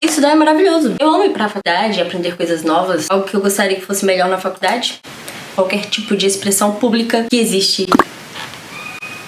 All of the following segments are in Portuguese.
Estudar é maravilhoso. Eu amo ir pra faculdade e aprender coisas novas. Algo que eu gostaria que fosse melhor na faculdade. Qualquer tipo de expressão pública que existe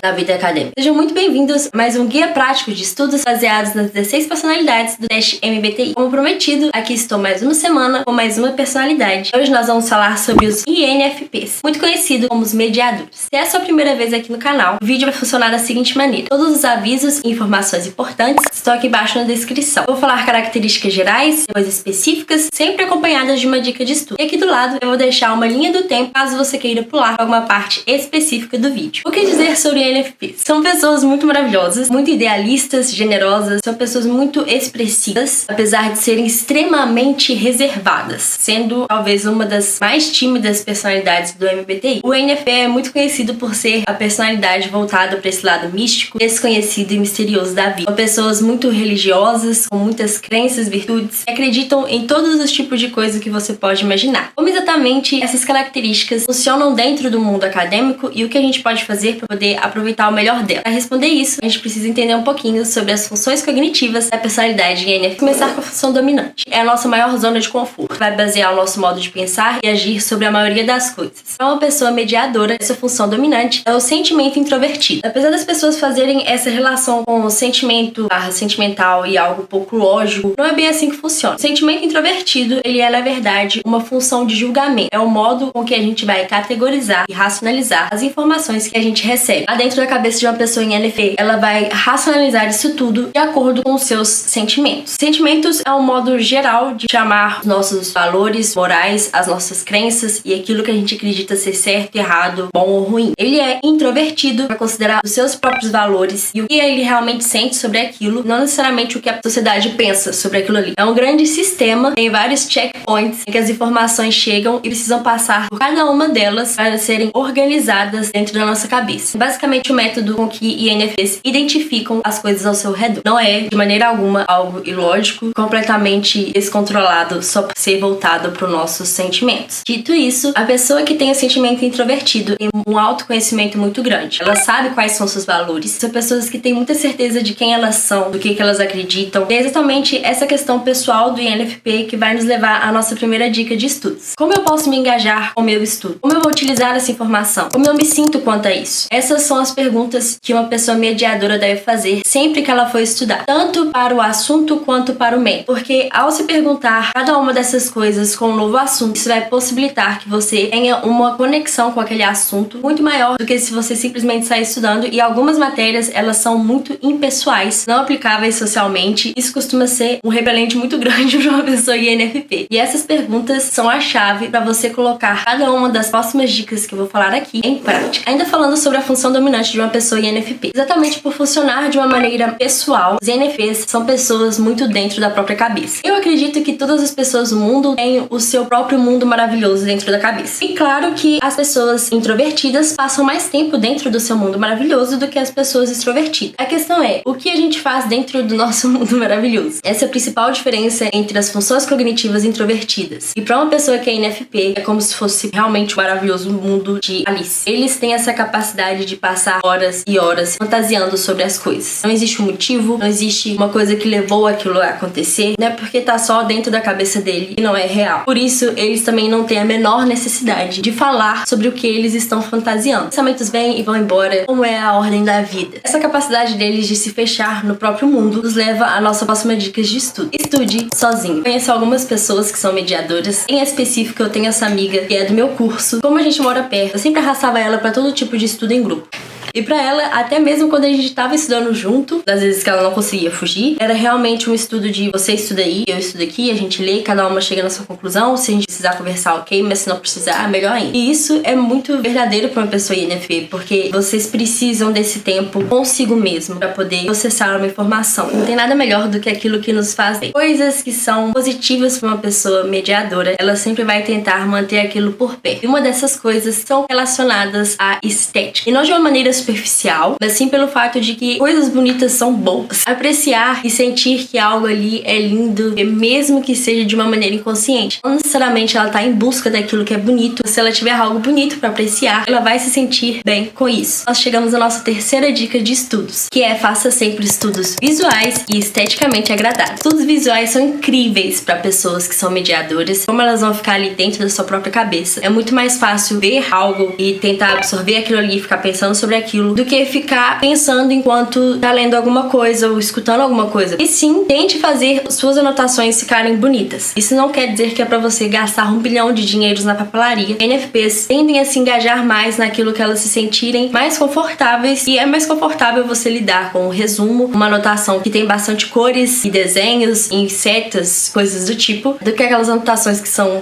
na vida acadêmica. Sejam muito bem-vindos a mais um guia prático de estudos baseados nas 16 personalidades do teste MBTI. Como prometido, aqui estou mais uma semana com mais uma personalidade. Hoje nós vamos falar sobre os INFPs, muito conhecido como os mediadores. Se é a sua primeira vez aqui no canal, o vídeo vai funcionar da seguinte maneira. Todos os avisos e informações importantes estão aqui embaixo na descrição. Eu vou falar características gerais, depois específicas, sempre acompanhadas de uma dica de estudo. E aqui do lado eu vou deixar uma linha do tempo caso você queira pular para alguma parte específica do vídeo. O que dizer sobre INFPs? São pessoas muito maravilhosas, muito idealistas, generosas, são pessoas muito expressivas, apesar de serem extremamente reservadas, sendo talvez uma das mais tímidas personalidades do MBTI. O INFP é muito conhecido por ser a personalidade voltada para esse lado místico, desconhecido e misterioso da vida. São pessoas muito religiosas, com muitas crenças, virtudes, que acreditam em todos os tipos de coisas que você pode imaginar. Como exatamente essas características funcionam dentro do mundo acadêmico e o que a gente pode fazer para poder aproveitar o melhor dela. Para responder isso, a gente precisa entender um pouquinho sobre as funções cognitivas da personalidade INFP. Começar com a função dominante. É a nossa maior zona de conforto. Vai basear o nosso modo de pensar e agir sobre a maioria das coisas. Para uma pessoa mediadora, essa função dominante é o sentimento introvertido. Apesar das pessoas fazerem essa relação com o sentimento sentimental e algo pouco lógico, não é bem assim que funciona. O sentimento introvertido, ele é, na verdade, uma função de julgamento. É o modo com que a gente vai categorizar e racionalizar as informações que a gente recebe. Dentro da cabeça de uma pessoa em INFP, ela vai racionalizar isso tudo de acordo com os seus sentimentos. Sentimentos é um modo geral de chamar os nossos valores morais, as nossas crenças e aquilo que a gente acredita ser certo, errado, bom ou ruim. Ele é introvertido, vai considerar os seus próprios valores e o que ele realmente sente sobre aquilo, não necessariamente o que a sociedade pensa sobre aquilo ali. É um grande sistema, tem vários checkpoints em que as informações chegam e precisam passar por cada uma delas para serem organizadas dentro da nossa cabeça. Basicamente, o método com que INFPs identificam as coisas ao seu redor. Não é, de maneira alguma, algo ilógico, completamente descontrolado só por ser voltado para os nossos sentimentos. Dito isso, a pessoa que tem o sentimento introvertido tem um autoconhecimento muito grande. Ela sabe quais são seus valores. São pessoas que têm muita certeza de quem elas são, do que elas acreditam. E é exatamente essa questão pessoal do INFP que vai nos levar à nossa primeira dica de estudos. Como eu posso me engajar com o meu estudo? Como eu vou utilizar essa informação? Como eu me sinto quanto a isso? Essas são as perguntas que uma pessoa mediadora deve fazer sempre que ela for estudar, tanto para o assunto quanto para o método. Porque ao se perguntar cada uma dessas coisas com um novo assunto, isso vai possibilitar que você tenha uma conexão com aquele assunto muito maior do que se você simplesmente sair estudando, e algumas matérias elas são muito impessoais, não aplicáveis socialmente. Isso costuma ser um repelente muito grande para uma pessoa INFP. E essas perguntas são a chave para você colocar cada uma das próximas dicas que eu vou falar aqui em prática. Ainda falando sobre a função dominante de uma pessoa INFP. Exatamente por funcionar de uma maneira pessoal, os INFPs são pessoas muito dentro da própria cabeça. Eu acredito que todas as pessoas do mundo têm o seu próprio mundo maravilhoso dentro da cabeça. E claro que as pessoas introvertidas passam mais tempo dentro do seu mundo maravilhoso do que as pessoas extrovertidas. A questão é, o que a gente faz dentro do nosso mundo maravilhoso? Essa é a principal diferença entre as funções cognitivas introvertidas. E para uma pessoa que é INFP, é como se fosse realmente o maravilhoso mundo de Alice. Eles têm essa capacidade de passar horas e horas fantasiando sobre as coisas. Não existe um motivo, não existe uma coisa que levou aquilo a acontecer, não é porque tá só dentro da cabeça dele e não é real. Por isso, eles também não têm a menor necessidade de falar sobre o que eles estão fantasiando. Pensamentos vêm e vão embora, como é a ordem da vida. Essa capacidade deles de se fechar no próprio mundo nos leva à nossa próxima dica de estudo. Estude sozinho. Conheço algumas pessoas que são mediadoras. Em específico, eu tenho essa amiga que é do meu curso. Como a gente mora perto, eu sempre arrastava ela para todo tipo de estudo em grupo. E pra ela, até mesmo quando a gente tava estudando junto, das vezes que ela não conseguia fugir, era realmente um estudo de você estuda aí, eu estudo aqui, a gente lê, cada uma chega na sua conclusão. Se a gente precisar conversar, ok, mas se não precisar, melhor ainda. E isso é muito verdadeiro pra uma pessoa INFP, porque vocês precisam desse tempo consigo mesmo pra poder processar uma informação. Não tem nada melhor do que aquilo que nos faz bem. Coisas que são positivas pra uma pessoa mediadora, ela sempre vai tentar manter aquilo por perto. E uma dessas coisas são relacionadas à estética. E não de uma maneira superficial, mas sim pelo fato de que coisas bonitas são boas. Apreciar e sentir que algo ali é lindo, mesmo que seja de uma maneira inconsciente. Não necessariamente ela tá em busca daquilo que é bonito. Se ela tiver algo bonito para apreciar, ela vai se sentir bem com isso. Nós chegamos à nossa terceira dica de estudos, que é: faça sempre estudos visuais e esteticamente agradáveis. Estudos visuais são incríveis para pessoas que são mediadoras, como elas vão ficar ali dentro da sua própria cabeça. É muito mais fácil ver algo e tentar absorver aquilo ali e ficar pensando sobre aquilo, do que ficar pensando enquanto tá lendo alguma coisa ou escutando alguma coisa. E sim, tente fazer suas anotações ficarem bonitas. Isso não quer dizer que é para você gastar 1 bilhão de dinheiros na papelaria. NFPs tendem a se engajar mais naquilo que elas se sentirem mais confortáveis, e é mais confortável você lidar com um resumo, uma anotação que tem bastante cores e desenhos, insetos, coisas do tipo, do que aquelas anotações que são...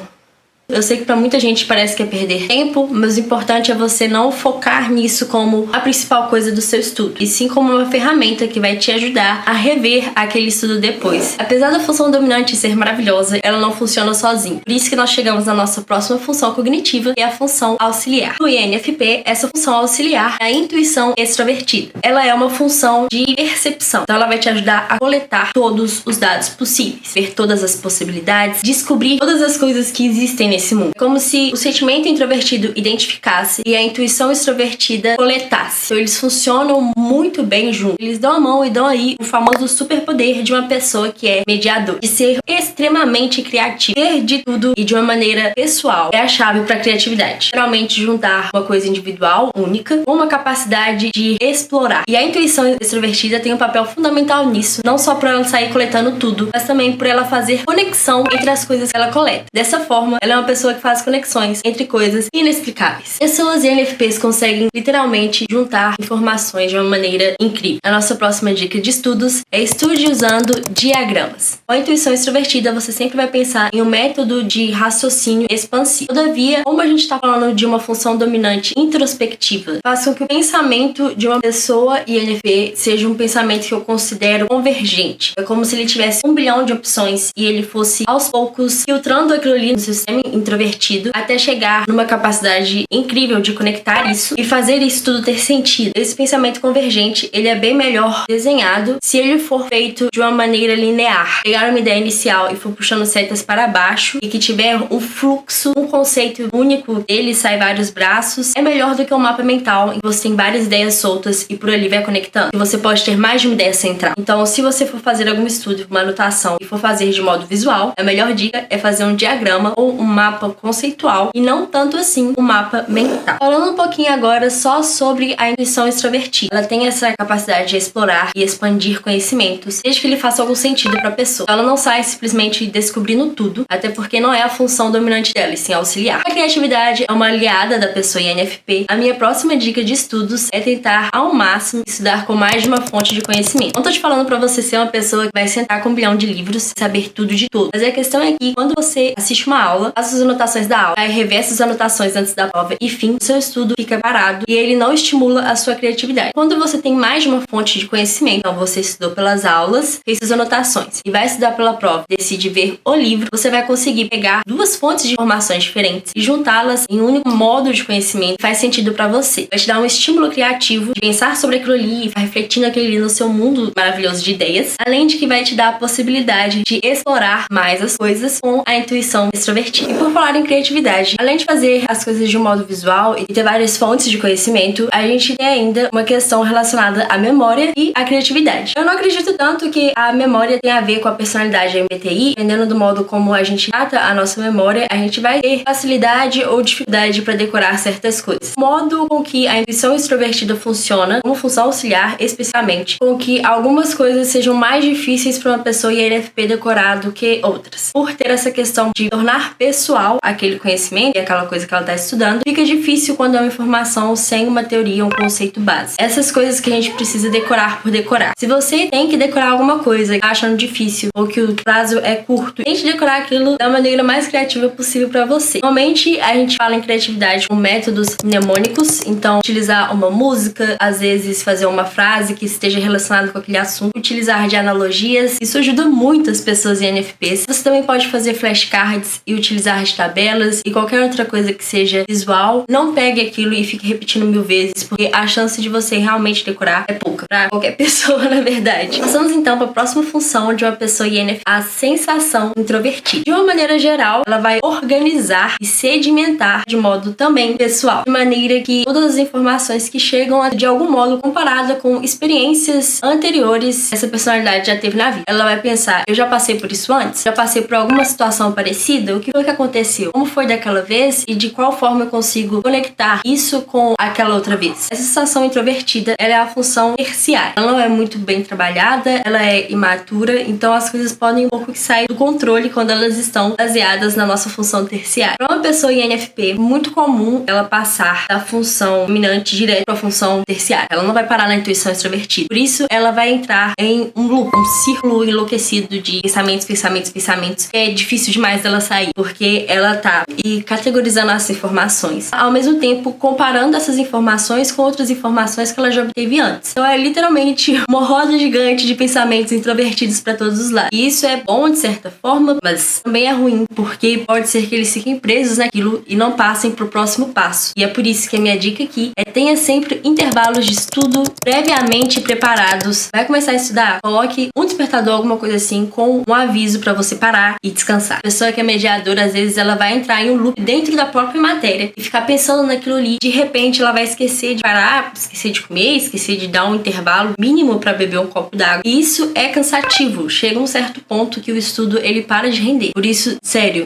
Eu sei que pra muita gente parece que é perder tempo, mas o importante é você não focar nisso como a principal coisa do seu estudo, e sim como uma ferramenta que vai te ajudar a rever aquele estudo depois. Apesar da função dominante ser maravilhosa, ela não funciona sozinha. Por isso que nós chegamos na nossa próxima função cognitiva, que é a função auxiliar. No INFP, essa função auxiliar é a intuição extrovertida. Ela é uma função de percepção, então ela vai te ajudar a coletar todos os dados possíveis, ver todas as possibilidades, descobrir todas as coisas que existem nesse mundo. É como se o sentimento introvertido identificasse e a intuição extrovertida coletasse. Então eles funcionam muito bem juntos. Eles dão a mão e dão aí o famoso superpoder de uma pessoa que é mediador, de ser extremamente criativo. Ver de tudo e de uma maneira pessoal é a chave para a criatividade. Geralmente juntar uma coisa individual, única, com uma capacidade de explorar. E a intuição extrovertida tem um papel fundamental nisso, não só por ela sair coletando tudo, mas também por ela fazer conexão entre as coisas que ela coleta. Dessa forma, ela é uma pessoa que faz conexões entre coisas inexplicáveis. Pessoas e NFPs conseguem literalmente juntar informações de uma maneira incrível. A nossa próxima dica de estudos é: estude usando diagramas. Com a intuição extrovertida, você sempre vai pensar em um método de raciocínio expansivo. Todavia, como a gente está falando de uma função dominante introspectiva, faz com que o pensamento de uma pessoa INFP seja um pensamento que eu considero convergente. É como se ele tivesse 1 bilhão de opções e ele fosse aos poucos filtrando aquilo ali no sistema introvertido até chegar numa capacidade incrível de conectar isso e fazer isso tudo ter sentido. Esse pensamento convergente, ele é bem melhor desenhado se ele for feito de uma maneira linear. Pegar uma ideia inicial e for puxando setas para baixo e que tiver um fluxo, um conceito único dele, sai vários braços, é melhor do que um mapa mental em que você tem várias ideias soltas e por ali vai conectando. E você pode ter mais de uma ideia central. Então, se você for fazer algum estudo, uma anotação e for fazer de modo visual, a melhor dica é fazer um diagrama ou um mapa conceitual e não tanto assim um mapa mental. Falando um pouquinho agora só sobre a intuição extrovertida. Ela tem essa capacidade de explorar e expandir conhecimentos, desde que ele faça algum sentido para a pessoa. Ela não sai simplesmente descobrindo tudo, até porque não é a função dominante dela, e sim auxiliar. A criatividade é uma aliada da pessoa INFP. A minha próxima dica de estudos é tentar ao máximo estudar com mais de uma fonte de conhecimento. Não tô te falando para você ser uma pessoa que vai sentar com 1 bilhão de livros e saber tudo de tudo, mas a questão é que quando você assiste uma aula, faz as anotações da aula, vai rever essas anotações antes da prova e fim, o seu estudo fica parado e ele não estimula a sua criatividade. Quando você tem mais de uma fonte de conhecimento, então você estudou pelas aulas, fez suas anotações e vai estudar pela prova, decide ver o livro, você vai conseguir pegar 2 fontes de informações diferentes e juntá-las em um único modo de conhecimento que faz sentido para você. Vai te dar um estímulo criativo de pensar sobre aquilo ali e refletindo aquilo ali no seu mundo maravilhoso de ideias, além de que vai te dar a possibilidade de explorar mais as coisas com a intuição extrovertida. E por falar em criatividade, além de fazer as coisas de um modo visual e ter várias fontes de conhecimento, a gente tem ainda uma questão relacionada à memória e à criatividade. Eu não acredito tanto que a memória tem a ver com a personalidade MBTI. Dependendo do modo como a gente trata a nossa memória, a gente vai ter facilidade ou dificuldade para decorar certas coisas. O modo com que a intuição extrovertida funciona, como função auxiliar especificamente, com que algumas coisas sejam mais difíceis para uma pessoa INFP decorar do que outras. Por ter essa questão de tornar pessoal aquele conhecimento e aquela coisa que ela está estudando, fica difícil quando é uma informação sem uma teoria, um conceito base. Essas coisas que a gente precisa decorar por decorar. Se você tem que decorar alguma coisa, achando difícil ou que o prazo é curto, tente decorar aquilo da maneira mais criativa possível para você. Normalmente a gente fala em criatividade com métodos mnemônicos, então utilizar uma música, às vezes fazer uma frase que esteja relacionada com aquele assunto, utilizar de analogias, isso ajuda muito as pessoas em NFPs. Você também pode fazer flashcards e utilizar de tabelas e qualquer outra coisa que seja visual. Não pegue aquilo e fique repetindo 1000 vezes, porque a chance de você realmente decorar é pouca pra qualquer pessoa, na verdade. Passamos então para a próxima função de uma pessoa INFP, a sensação introvertida. De uma maneira geral, ela vai organizar e sedimentar de modo também pessoal, de maneira que todas as informações que chegam de algum modo comparada com experiências anteriores essa personalidade já teve na vida. Ela vai pensar, eu já passei por isso antes? Já passei por alguma situação parecida? O que foi que aconteceu? Como foi daquela vez? E de qual forma eu consigo conectar isso com aquela outra vez? Essa sensação introvertida, ela é a função terciária. Ela não é muito bem trabalhada, ela é imatura, então as coisas podem um pouco sair do controle quando elas estão baseadas na nossa função terciária. Para uma pessoa INFP, muito comum ela passar da função dominante direto para a função terciária. Ela não vai parar na intuição extrovertida. Por isso, ela vai entrar em um loop, um círculo enlouquecido de pensamentos, que é difícil demais dela sair, porque ela tá categorizando as informações, ao mesmo tempo comparando essas informações com outras informações que ela já obteve antes. Então é literalmente uma roda gigante de pensamentos introvertidos para todos os lados. E isso é bom de certa forma, mas também é ruim, porque pode ser que eles fiquem presos naquilo e não passem pro próximo passo. E é por isso que a minha dica aqui é tenha sempre intervalos de estudo previamente preparados. Vai começar a estudar? Coloque um despertador, alguma coisa assim, com um aviso para você parar e descansar. A pessoa que é mediadora, às vezes, ela vai entrar em um loop dentro da própria matéria e ficar pensando naquilo ali. De repente, ela vai esquecer de parar, esquecer de comer, esquecer de dar um intervalo mínimo para beber um copo d'água. E isso é cansativo. Chega um certo ponto que o estudo, ele para de render. Por isso, sério,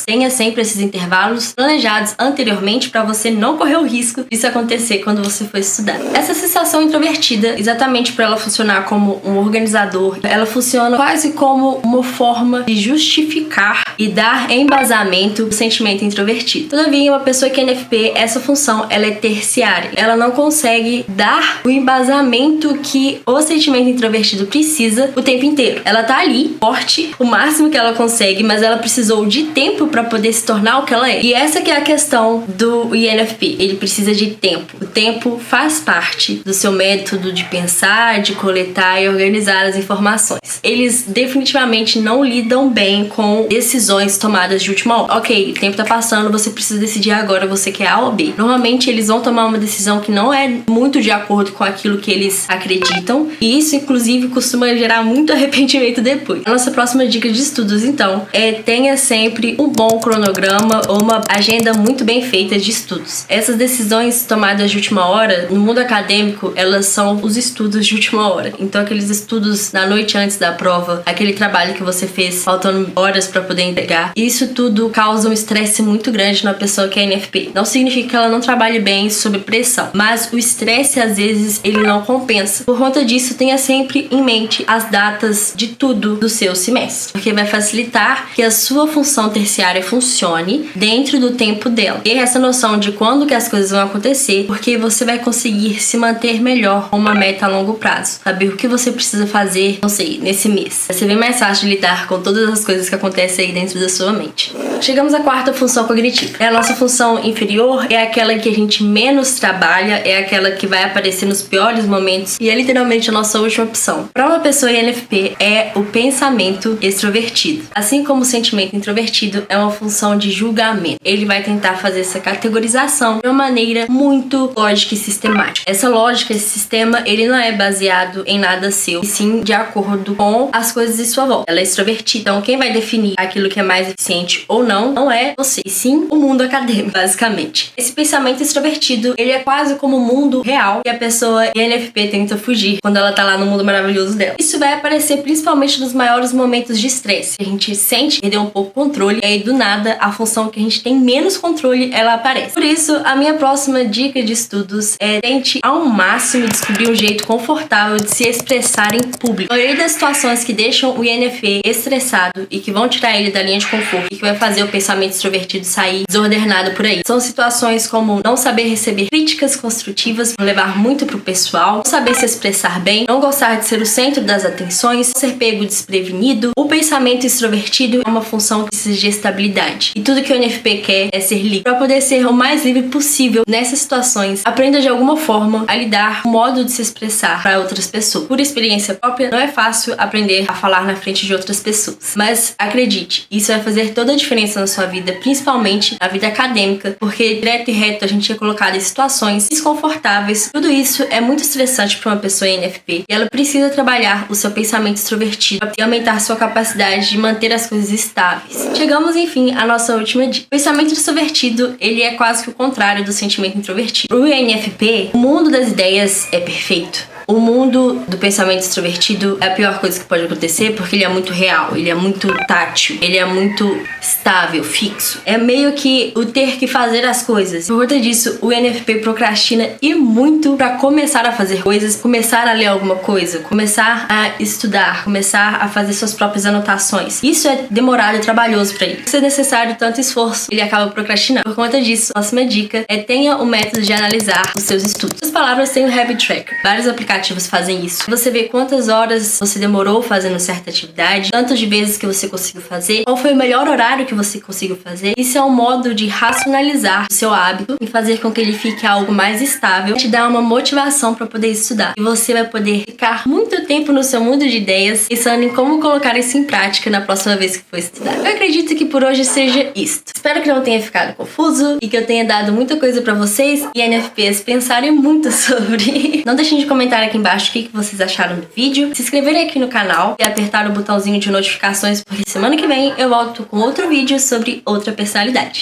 tenha sempre esses intervalos planejados anteriormente para você não correr o risco disso acontecer quando você for estudar. Essa sensação introvertida, exatamente para ela funcionar como um organizador, ela funciona quase como uma forma de justificar e dar embasamento ao sentimento introvertido. Todavia, uma pessoa que é NFP, essa função ela é terciária. Ela não consegue dar o embasamento que o sentimento introvertido precisa o tempo inteiro. Ela tá ali, forte, o máximo que ela consegue, mas ela precisou de tempo para poder se tornar o que ela é. E essa que é a questão do INFP. Ele precisa de tempo. O tempo faz parte do seu método de pensar, de coletar e organizar as informações. Eles definitivamente não lidam bem com decisões tomadas de última hora. Ok, o tempo tá passando, você precisa decidir agora, você quer A ou B. Normalmente eles vão tomar uma decisão que não é muito de acordo com aquilo que eles acreditam, e isso inclusive costuma gerar muito arrependimento depois. A nossa próxima dica de estudos, então, tenha sempre um bom cronograma ou uma agenda muito bem feita de estudos. Essas decisões tomadas de última hora, no mundo acadêmico, elas são os estudos de última hora. Então, aqueles estudos na noite antes da prova, aquele trabalho que você fez faltando horas para poder entregar, isso tudo causa um estresse muito grande na pessoa que é NFP. Não significa que ela não trabalhe bem sob pressão, mas o estresse, às vezes, ele não compensa. Por conta disso, tenha sempre em mente as datas de tudo do seu semestre, porque vai facilitar que a sua função terciária funcione dentro do tempo dela. Ter essa noção de quando que as coisas vão acontecer, porque você vai conseguir se manter melhor com uma meta a longo prazo. Saber o que você precisa fazer, não sei, nesse mês. Vai ser bem mais fácil de lidar com todas as coisas que acontecem aí dentro da sua mente. Chegamos à quarta função cognitiva. A nossa função inferior é aquela que a gente menos trabalha, é aquela que vai aparecer nos piores momentos e é literalmente a nossa última opção. Para uma pessoa INFP, é o pensamento extrovertido. Assim como o sentimento introvertido é uma função de julgamento. Ele vai tentar fazer essa categorização de uma maneira muito lógica e sistemática. Essa lógica, esse sistema, ele não é baseado em nada seu, e sim de acordo com as coisas de sua volta. Ela é extrovertida. Então, quem vai definir aquilo que é mais eficiente ou não é você, e sim o mundo acadêmico, basicamente. Esse pensamento extrovertido, ele é quase como o mundo real que a pessoa INFP tenta fugir quando ela tá lá no mundo maravilhoso dela. Isso vai aparecer principalmente nos maiores momentos de estresse. A gente sente perder um pouco o controle e aí do nada a função que a gente tem menos controle, ela aparece. Por isso, a minha próxima dica de estudos é tente ao máximo descobrir um jeito confortável de se expressar em público. A maioria das situações que deixam o INFP estressado e que vão tirar ele da linha de conforto e que vai fazer fazer o pensamento extrovertido sair desordenado por aí. São situações como não saber receber críticas construtivas, levar muito pro pessoal, não saber se expressar bem, não gostar de ser o centro das atenções, ser pego desprevenido. O pensamento extrovertido é uma função que precisa de estabilidade. E tudo que o NFP quer é ser livre. Para poder ser o mais livre possível nessas situações, aprenda de alguma forma a lidar com o modo de se expressar para outras pessoas. Por experiência própria, não é fácil aprender a falar na frente de outras pessoas. Mas acredite, isso vai fazer toda a diferença na sua vida, principalmente na vida acadêmica, porque direto e reto a gente é colocado em situações desconfortáveis. Tudo isso é muito estressante para uma pessoa em NFP e ela precisa trabalhar o seu pensamento extrovertido e aumentar sua capacidade de manter as coisas estáveis. Chegamos, enfim, à nossa última dica. O pensamento extrovertido, ele é quase que o contrário do sentimento introvertido. Para o NFP, o mundo das ideias é perfeito. O mundo do pensamento extrovertido é a pior coisa que pode acontecer porque ele é muito real, ele é muito tátil, ele é muito estável, fixo. É meio que o ter que fazer as coisas. Por conta disso, o NFP procrastina e muito pra começar a fazer coisas, começar a ler alguma coisa, começar a estudar, começar a fazer suas próprias anotações. Isso é demorado e trabalhoso pra ele. Se é necessário tanto esforço, ele acaba procrastinando. Por conta disso, a próxima dica é tenha o método de analisar os seus estudos. As palavras têm o Habit Tracker. Vários aplicativos fazem isso. Você vê quantas horas você demorou fazendo certa atividade, tantas de vezes que você conseguiu fazer, qual foi o melhor horário que você conseguiu fazer. Isso é um modo de racionalizar o seu hábito e fazer com que ele fique algo mais estável, te dar uma motivação para poder estudar. E você vai poder ficar muito tempo no seu mundo de ideias pensando em como colocar isso em prática na próxima vez que for estudar. Eu acredito que por hoje seja isto. Espero que não tenha ficado confuso e que eu tenha dado muita coisa para vocês e NFPs pensarem muito sobre. Não deixem de comentar aqui embaixo o que vocês acharam do vídeo, se inscreverem aqui no canal e apertar o botãozinho de notificações, porque semana que vem eu volto com outro vídeo sobre outra personalidade.